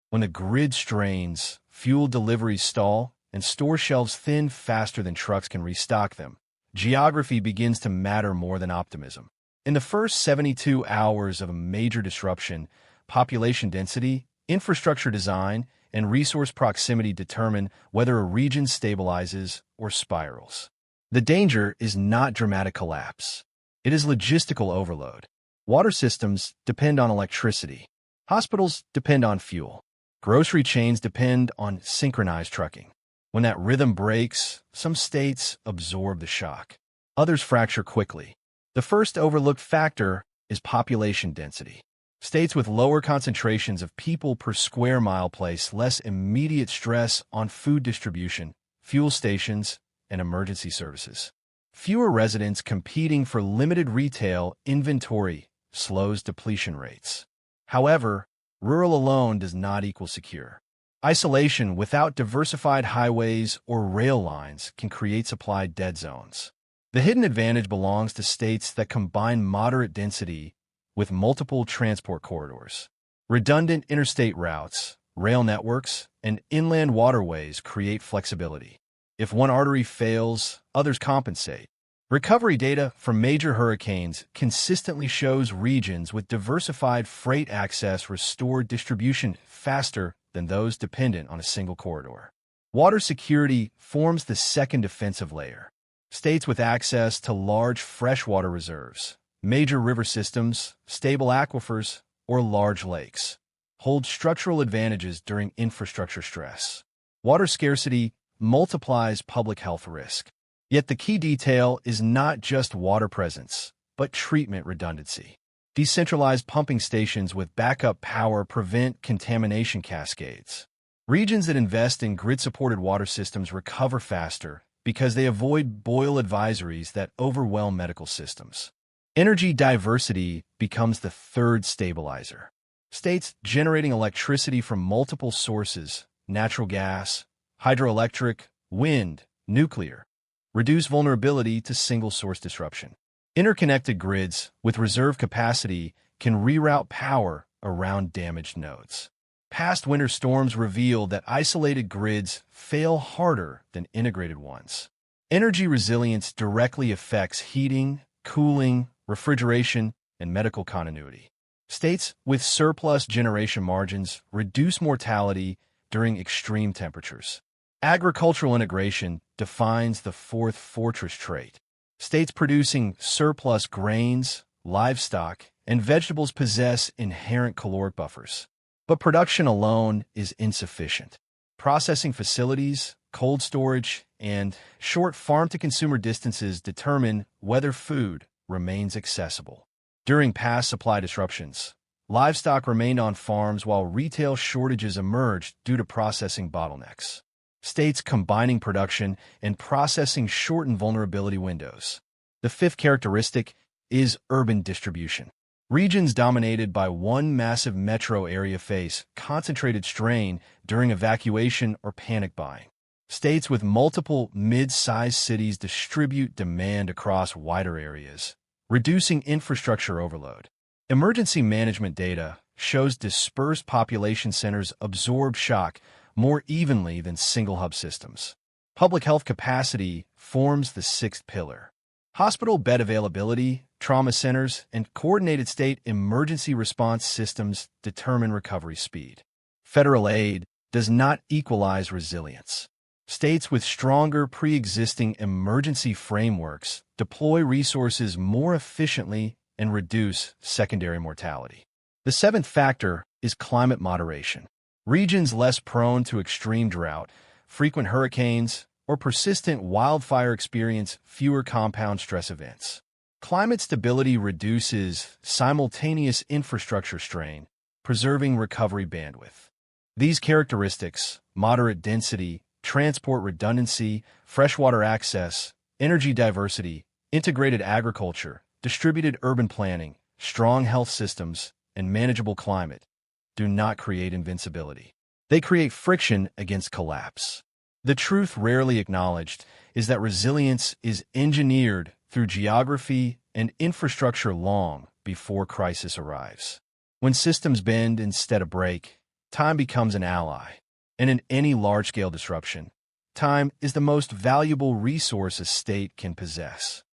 When the grid strains, fuel deliveries stall, and store shelves thin faster than trucks can restock them, geography begins to matter more than optimism. In the first 72 hours of a major disruption, population density, infrastructure design, and resource proximity determine whether a region stabilizes or spirals. The danger is not dramatic collapse. It is logistical overload. Water systems depend on electricity. Hospitals depend on fuel. Grocery chains depend on synchronized trucking. When that rhythm breaks, some states absorb the shock. Others fracture quickly. The first overlooked factor is population density. States with lower concentrations of people per square mile place less immediate stress on food distribution, fuel stations, and emergency services. Fewer residents competing for limited retail inventory slows depletion rates. However, rural alone does not equal secure. Isolation without diversified highways or rail lines can create supply dead zones. The hidden advantage belongs to states that combine moderate density with multiple transport corridors. Redundant interstate routes, rail networks, and inland waterways create flexibility. If one artery fails, others compensate. Recovery data from major hurricanes consistently shows regions with diversified freight access restore distribution faster than those dependent on a single corridor. Water security forms the second defensive layer. States with access to large freshwater reserves, major river systems, stable aquifers, or large lakes hold structural advantages during infrastructure stress. Water scarcity multiplies public health risk. Yet the key detail is not just water presence, but treatment redundancy. Decentralized pumping stations with backup power prevent contamination cascades. Regions that invest in grid-supported water systems recover faster because they avoid boil advisories that overwhelm medical systems. Energy diversity becomes the third stabilizer. States generating electricity from multiple sources, natural gas, hydroelectric, wind, nuclear, reduce vulnerability to single-source disruption. Interconnected grids with reserve capacity can reroute power around damaged nodes. Past winter storms reveal that isolated grids fail harder than integrated ones. Energy resilience directly affects heating, cooling, refrigeration, and medical continuity. States with surplus generation margins reduce mortality during extreme temperatures. Agricultural integration defines the fourth fortress trait. States producing surplus grains, livestock, and vegetables possess inherent caloric buffers. But production alone is insufficient. Processing facilities, cold storage, and short farm-to-consumer distances determine whether food remains accessible. During past supply disruptions, livestock remained on farms while retail shortages emerged due to processing bottlenecks. States combining production and processing shorten vulnerability windows. The fifth characteristic is urban distribution. Regions dominated by one massive metro area face concentrated strain during evacuation or panic buying. States with multiple mid-sized cities distribute demand across wider areas, reducing infrastructure overload. Emergency management data shows dispersed population centers absorb shock more evenly than single hub systems. Public health capacity forms the sixth pillar. Hospital bed availability, trauma centers, and coordinated state emergency response systems determine recovery speed. Federal aid does not equalize resilience. States with stronger pre-existing emergency frameworks deploy resources more efficiently and reduce secondary mortality. The seventh factor is climate moderation. Regions less prone to extreme drought, frequent hurricanes, or persistent wildfire experience fewer compound stress events. Climate stability reduces simultaneous infrastructure strain, preserving recovery bandwidth. These characteristics, moderate density, transport redundancy, freshwater access, energy diversity, integrated agriculture, distributed urban planning, strong health systems, and manageable climate, do not create invincibility. They create friction against collapse. The truth rarely acknowledged is that resilience is engineered through geography and infrastructure long before crisis arrives. When systems bend instead of break, time becomes an ally. And in any large-scale disruption, time is the most valuable resource a state can possess.